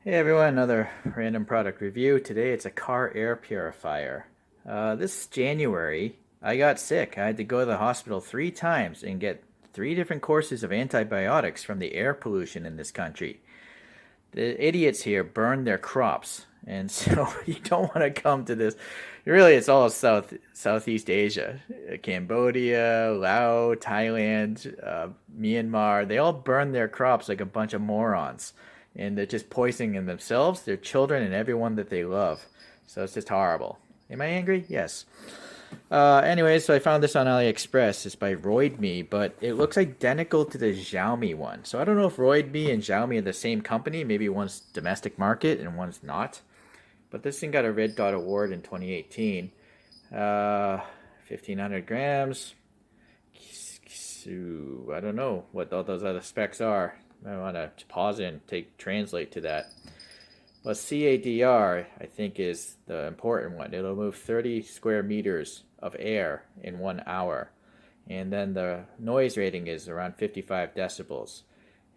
Hey everyone, another random product review. Today it's a car air purifier. This January, I got sick. I had to go to the hospital 3 times and get 3 different courses of antibiotics from the air pollution in this country. The idiots here burned their crops, and so you don't want to come to this. Really, it's all Southeast Asia, Cambodia, Laos, Thailand, Myanmar. They all burn their crops like a bunch of morons, and they're just poisoning themselves, their children, and everyone that they love. So it's just horrible. Am I angry? Yes. Anyway, so I found this on AliExpress. It's by Roidmi, but it looks identical to the Xiaomi one. So I don't know if Roidmi and Xiaomi are the same company. Maybe one's domestic market and one's not. But this thing got a Red Dot Award in 2018. 1,500 grams. I don't know what all those other specs are. I want to pause it and translate to that. Well, CADR, I think, is the important one. It'll move 30 square meters of air in 1 hour. And then the noise rating is around 55 decibels.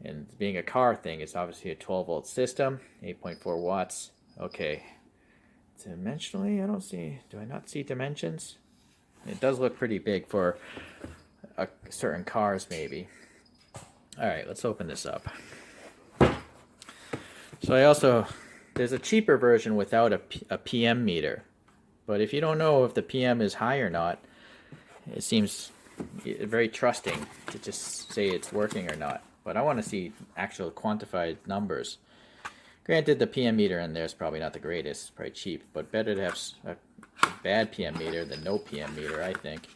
And being a car thing, it's obviously a 12-volt system, 8.4 watts. Okay. Dimensionally, do I not see dimensions? It does look pretty big for certain cars, maybe. All right, let's open this up. So there's a cheaper version without a PM meter. But if you don't know if the PM is high or not, it seems very trusting to just say it's working or not. But I want to see actual quantified numbers. Granted, the PM meter in there is probably not the greatest. It's probably cheap, but better to have a bad PM meter than no PM meter, I think.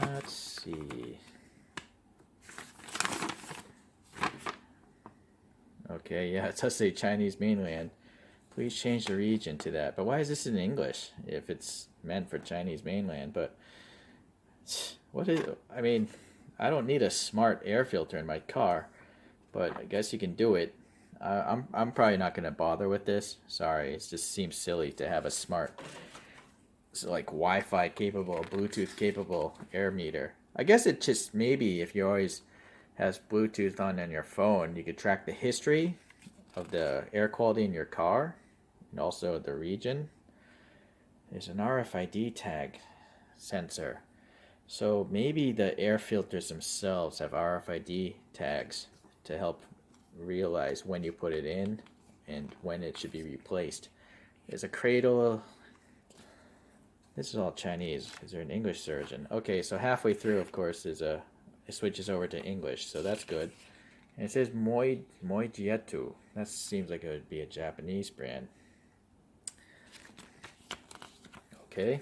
Let's see. Okay, yeah, it does say Chinese mainland. Please change the region to that. But why is this in English if it's meant for Chinese mainland? But I don't need a smart air filter in my car, but I guess you can do it. I'm probably not going to bother with this. Sorry, it just seems silly to have a smart, like Wi-Fi capable, Bluetooth capable air meter. I guess it just maybe if you always has Bluetooth on your phone, you could track the history of the air quality in your car and also the region. There's an RFID tag sensor. So maybe the air filters themselves have RFID tags to help realize when you put it in and when it should be replaced. There's a cradle. This is all Chinese. Is there an English version? Okay, so halfway through, of course, it switches over to English, so that's good. And it says Moijietu. That seems like it would be a Japanese brand. Okay.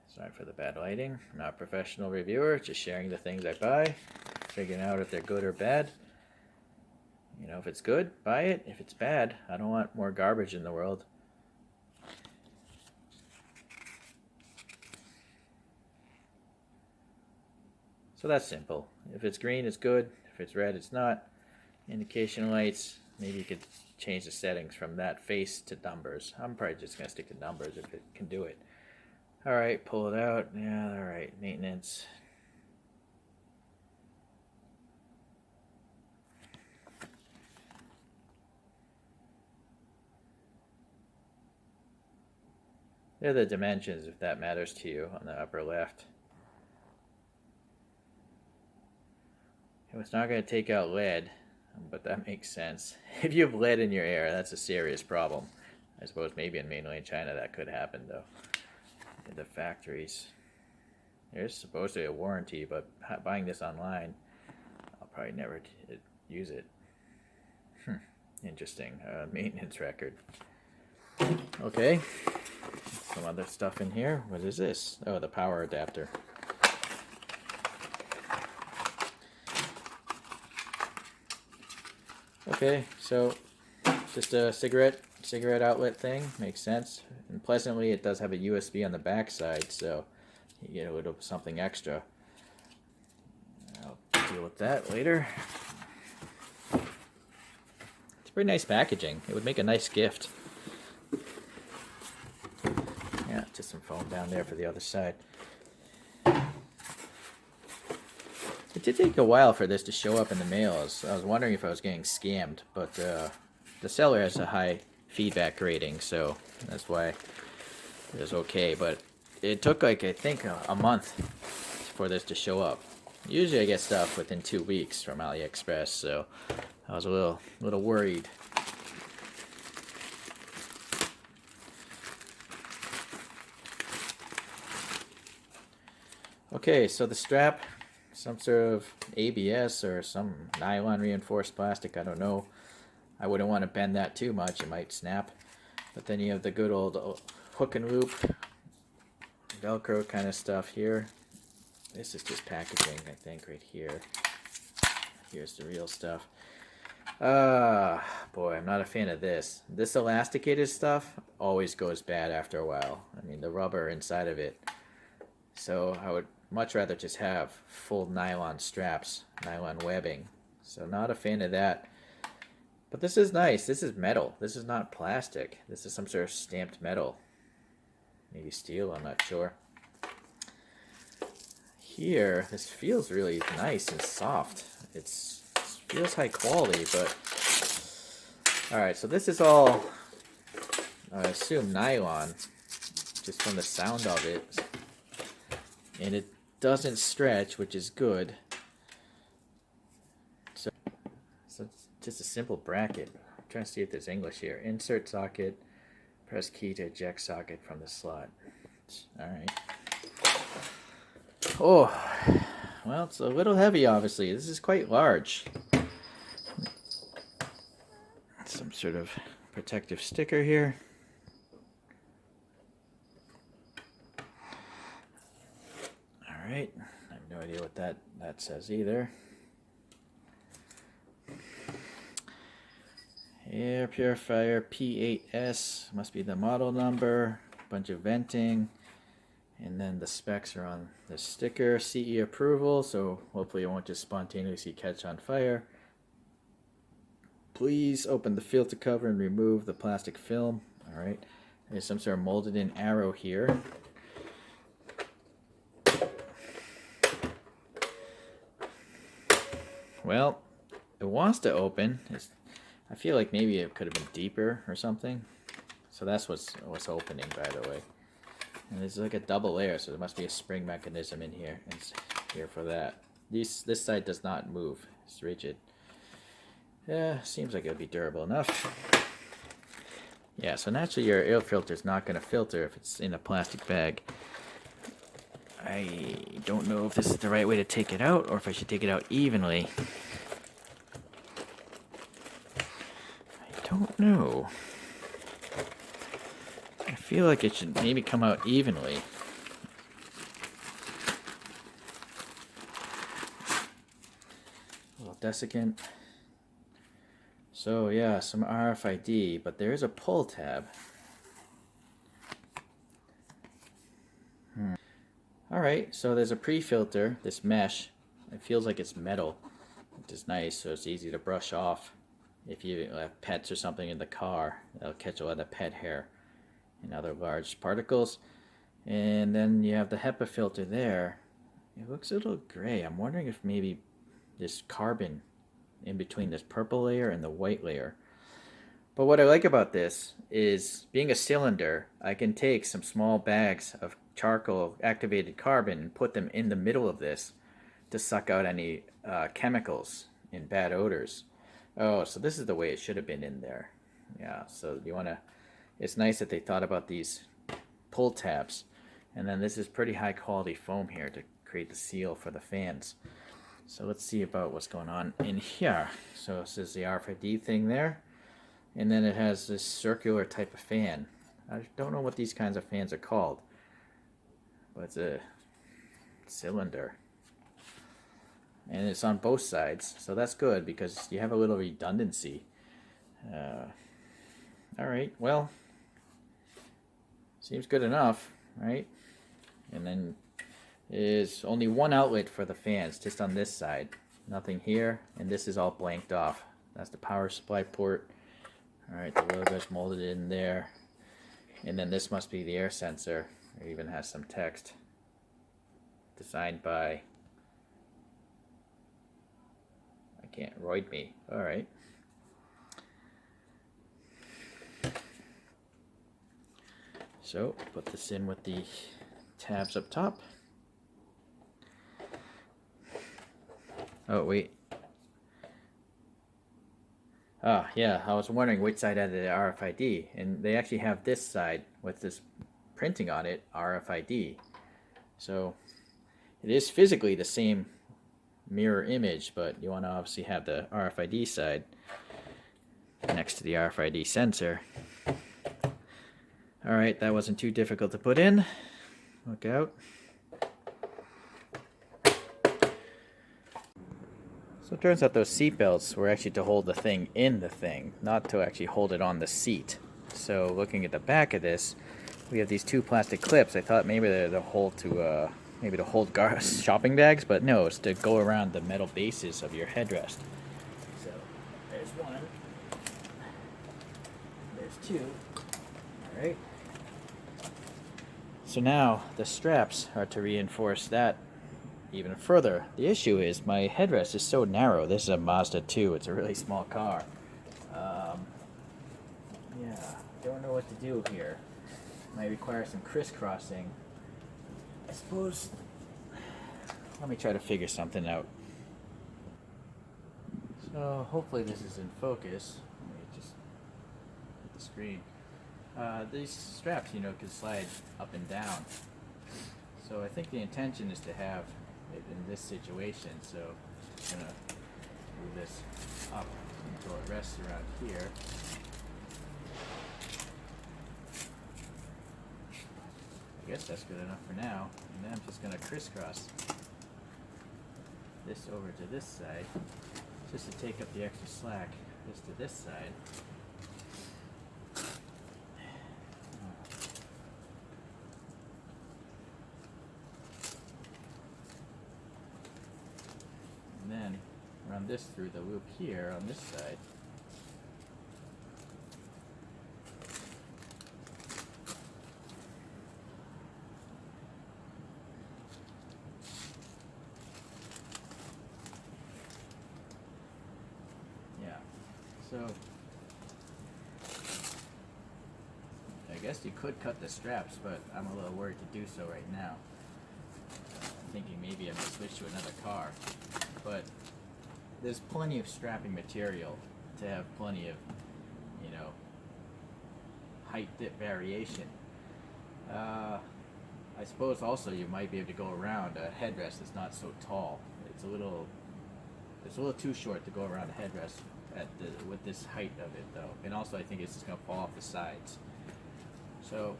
Sorry for the bad lighting. I'm not a professional reviewer, just sharing the things I buy, figuring out if they're good or bad. You know, if it's good, buy it. If it's bad, I don't want more garbage in the world. So that's simple. If it's green, it's good. If it's red, it's not. Indication lights, maybe you could change the settings from that face to numbers. I'm probably just going to stick to numbers if it can do it. Alright, pull it out. Yeah, alright, maintenance. There are the dimensions, if that matters to you, on the upper left. It's not going to take out lead, but that makes sense. If you have lead in your air, that's a serious problem. I suppose maybe in mainland China that could happen, though. In the factories. There's supposed to be a warranty, but buying this online, I'll probably never use it. Interesting. Maintenance record. Okay. Some other stuff in here. What is this? Oh, the power adapter. Okay, so just a cigarette outlet thing. Makes sense. And pleasantly, it does have a USB on the back side, so you get a little something extra. I'll deal with that later. It's pretty nice packaging. It would make a nice gift. Yeah, just some foam down there for the other side. It did take a while for this to show up in the mail. I was wondering if I was getting scammed, but the seller has a high feedback rating, so that's why it was okay. But it took like, I think, a month for this to show up. Usually I get stuff within 2 weeks from AliExpress, so I was a little worried. Okay, so the strap, some sort of ABS or some nylon reinforced plastic, I don't know. I wouldn't want to bend that too much, it might snap. But then you have the good old hook and loop, Velcro kind of stuff here. This is just packaging, I think, right here. Here's the real stuff. Boy, I'm not a fan of this. This elasticated stuff always goes bad after a while. I mean, the rubber inside of it. So I would much rather just have full nylon straps, nylon webbing. So not a fan of that. But this is nice. This is metal. This is not plastic. This is some sort of stamped metal. Maybe steel, I'm not sure. Here, this feels really nice and soft. It feels high quality, but... Alright, so this is all, I assume, nylon, just from the sound of it. And it doesn't stretch, which is good. So it's just a simple bracket. I'm trying to see if there's English here. Insert socket, press key to eject socket from the slot. Alright. Oh, well, it's a little heavy, obviously. This is quite large. Some sort of protective sticker here. Alright, I have no idea what that says either. Air purifier P8S, must be the model number. Bunch of venting. And then the specs are on the sticker. CE approval, so hopefully it won't just spontaneously catch on fire. Please open the filter cover and remove the plastic film. Alright, there's some sort of molded in arrow here. Well, it wants to open. I feel like maybe it could have been deeper or something. So that's what's opening, by the way. And it's like a double layer, so there must be a spring mechanism in here. It's here for that. This side does not move. It's rigid. Yeah, seems like it would be durable enough. Yeah, so naturally your air filter is not going to filter if it's in a plastic bag. I don't know if this is the right way to take it out or if I should take it out evenly. I don't know. I feel like it should maybe come out evenly. A little desiccant. So yeah, some RFID, but there is a pull tab. Alright, so there's a pre-filter, this mesh. It feels like it's metal, which is nice, so it's easy to brush off. If you have pets or something in the car, it'll catch a lot of pet hair and other large particles. And then you have the HEPA filter there. It looks a little gray. I'm wondering if maybe there's carbon in between this purple layer and the white layer. But what I like about this is, being a cylinder, I can take some small bags of charcoal activated carbon and put them in the middle of this to suck out any chemicals and bad odors. Oh, so this is the way it should have been in there. Yeah, so you want to, it's nice that they thought about these pull tabs. And then this is pretty high quality foam here to create the seal for the fans. So let's see about what's going on in here. So this is the RFID thing there. And then it has this circular type of fan. I don't know what these kinds of fans are called, but it's a cylinder. And it's on both sides, so that's good because you have a little redundancy. Alright, well, seems good enough, right? And then is only one outlet for the fans, just on this side. Nothing here, and this is all blanked off. That's the power supply port. Alright, the logo's molded in there. And then this must be the air sensor. It even has some text. Designed by Can't Roidmi. All right. So put this in with the tabs up top. Oh wait. Ah, yeah, I was wondering which side had the RFID, and they actually have this side with this printing on it, RFID. So it is physically the same mirror image, but you want to obviously have the RFID side next to the RFID sensor. Alright, that wasn't too difficult to put in. Look out. So it turns out those seat belts were actually to hold the thing in the thing, not to actually hold it on the seat. So looking at the back of this, we have these two plastic clips. I thought maybe they're to hold to maybe to hold shopping bags, but no, it's to go around the metal bases of your headrest. So there's one. There's two. All right. So now the straps are to reinforce that even further. The issue is my headrest is so narrow. This is a Mazda 2. It's a really small car. Yeah, don't know what to do here. Might require some crisscrossing. I suppose. Let me try to figure something out. So hopefully this is in focus. Let me just hit the screen. These straps, you know, can slide up and down. So I think the intention is to have it in this situation. So I'm gonna move this up until it rests around here. I guess that's good enough for now. And then I'm just gonna crisscross this over to this side, just to take up the extra slack. This to this side. And then run this through the loop here on this side. Yeah, so I guess you could cut the straps, but I'm a little worried to do so right now. I'm thinking maybe I'm going to switch to another car. But there's plenty of strapping material to have plenty of, you know, height dip variation. I suppose also you might be able to go around a headrest that's not so tall. It's a little too short to go around a headrest with this height of it though. And also I think it's just going to fall off the sides. So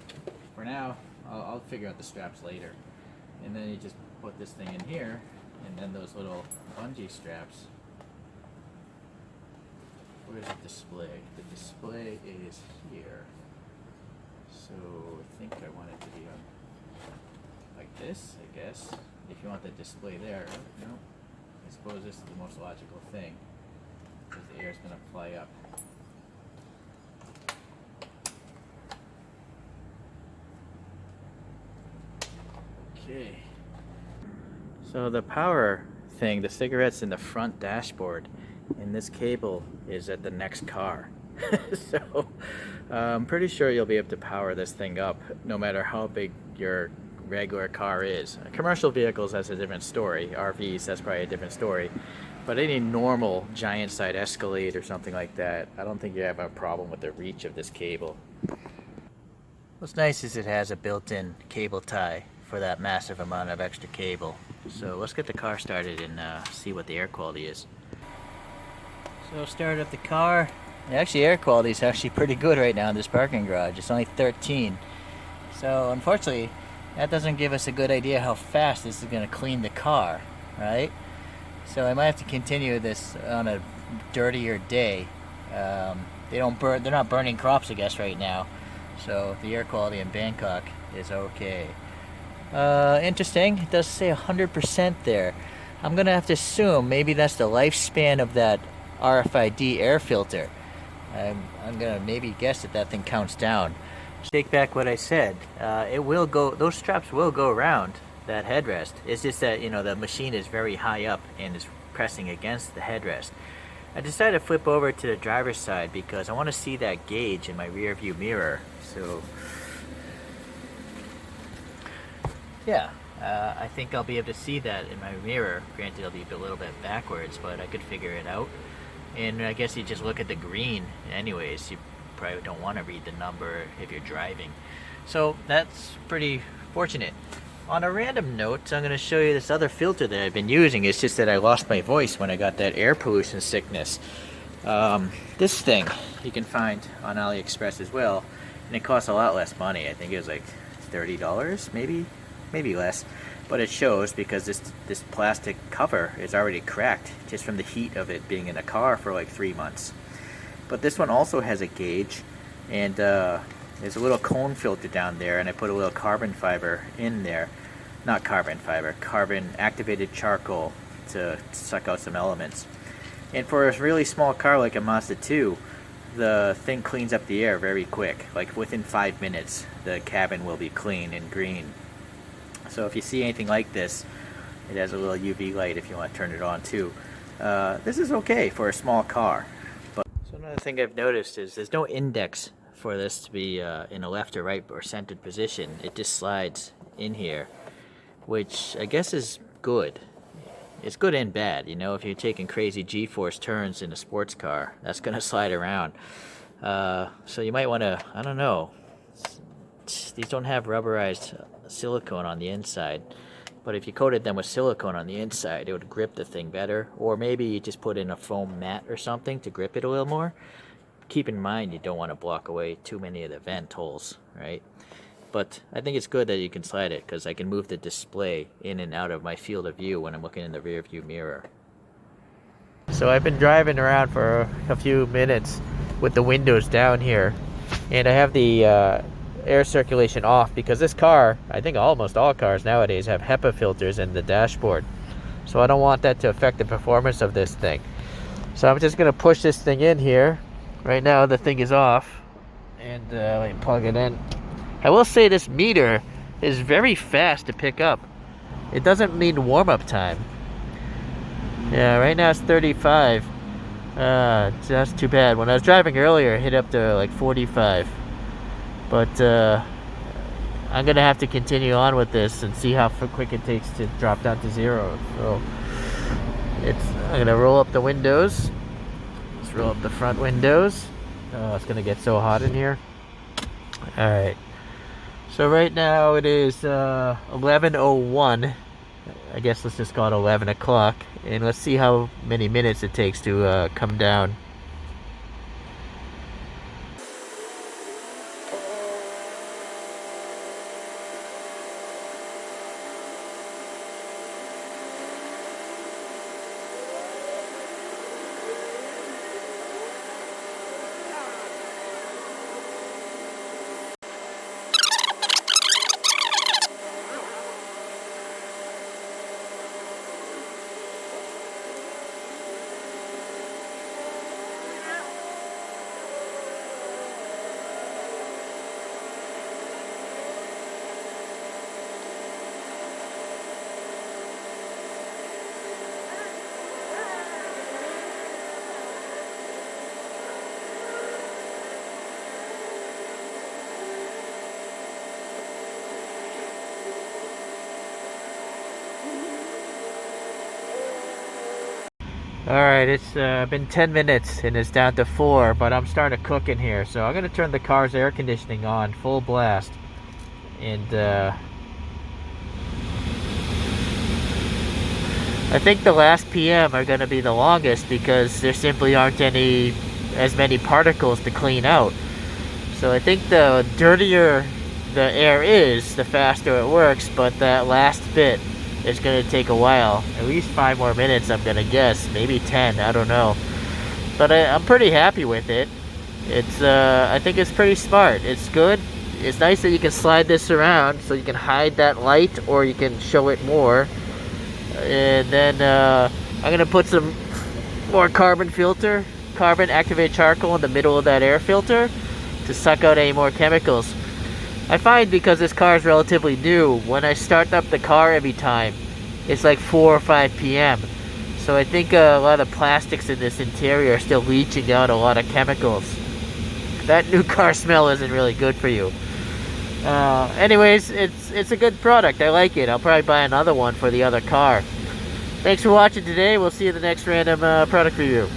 for now, I'll figure out the straps later. And then you just put this thing in here, and then those little bungee straps. Where's the display? The display is here. So I think I want it to be on like this, I guess. If you want the display there, no. I suppose this is the most logical thing, because the air is going to fly up. Okay. So the power thing, the cigarette's in the front dashboard, and this cable is at the next car. So I'm pretty sure you'll be able to power this thing up no matter how big your regular car is. Commercial vehicles, that's a different story. RVs, that's probably a different story. But any normal giant side Escalade or something like that, I don't think you have a problem with the reach of this cable. What's nice is it has a built-in cable tie for that massive amount of extra cable. So let's get the car started and see what the air quality is. So start up the car. Actually, air quality is actually pretty good right now in this parking garage. It's only 13. So unfortunately, that doesn't give us a good idea how fast this is going to clean the car, right? So I might have to continue this on a dirtier day. They're not burning crops, I guess, right now. So the air quality in Bangkok is okay. Interesting. It does say 100% there. I'm gonna have to assume maybe that's the lifespan of that RFID air filter. I'm gonna maybe guess that thing counts down. Take back what I said. It will go. Those straps will go around that headrest. It's just that, you know, the machine is very high up and it's pressing against the headrest. I decided to flip over to the driver's side because I want to see that gauge in my rear view mirror. So yeah, I think I'll be able to see that in my mirror. Granted, it'll be a little bit backwards, but I could figure it out. And I guess you just look at the green anyways. You probably don't want to read the number if you're driving. So that's pretty fortunate. On a random note, I'm going to show you this other filter that I've been using. It's just that I lost my voice when I got that air pollution sickness. This thing you can find on AliExpress as well, and it costs a lot less money. I think it was like $30, maybe less. But it shows because this plastic cover is already cracked just from the heat of it being in a car for like 3 months. But this one also has a gauge, and there's a little cone filter down there, and I put a little carbon fiber in there. Not carbon fiber, carbon activated charcoal to suck out some elements. And for a really small car like a Mazda 2, the thing cleans up the air very quick. Like within 5 minutes, the cabin will be clean and green. So if you see anything like this, it has a little UV light if you want to turn it on too. This is okay for a small car. But so another thing I've noticed is there's no index for this to be in a left or right or centered position. It just slides in here, which I guess is good. It's good and bad, you know. If you're taking crazy G-force turns in a sports car, that's gonna slide around. So you might want to, I don't know, these don't have rubberized silicone on the inside, but if you coated them with silicone on the inside, it would grip the thing better. Or maybe you just put in a foam mat or something to grip it a little more. Keep in mind you don't want to block away too many of the vent holes, right? But I think it's good that you can slide it because I can move the display in and out of my field of view when I'm looking in the rear view mirror. So I've been driving around for a few minutes with the windows down here, and I have the air circulation off because this car, I think almost all cars nowadays have HEPA filters in the dashboard. So I don't want that to affect the performance of this thing. So I'm just going to push this thing in here. Right now the thing is off, and let me plug it in. I will say this meter is very fast to pick up. It doesn't mean warm-up time. Yeah, right now it's 35. That's too bad. When I was driving earlier, it hit up to like 45. But I'm gonna have to continue on with this and see how quick it takes to drop down to 0. So I'm gonna roll up the windows. Let's roll up the front windows. Oh, it's gonna get so hot in here. All right. So right now it is 11:01. I guess let's just call it 11 o'clock, and let's see how many minutes it takes to come down. Alright, it's been 10 minutes and it's down to 4, but I'm starting to cook in here. So I'm going to turn the car's air conditioning on full blast. And I think the last PM are going to be the longest because there simply aren't as many particles to clean out. So I think the dirtier the air is, the faster it works, but that last bit is going to take a while. At least 5 more minutes, I'm going to guess. Maybe 10, I don't know. But I'm pretty happy with it. It's I think it's pretty smart. It's good. It's nice that you can slide this around so you can hide that light or you can show it more. And then I'm going to put some more carbon activated charcoal in the middle of that air filter to suck out any more chemicals. I find because this car is relatively new, when I start up the car every time, it's like 4 or 5 p.m. So I think a lot of plastics in this interior are still leaching out a lot of chemicals. That new car smell isn't really good for you. Anyways, it's a good product. I like it. I'll probably buy another one for the other car. Thanks for watching today. We'll see you in the next random product review.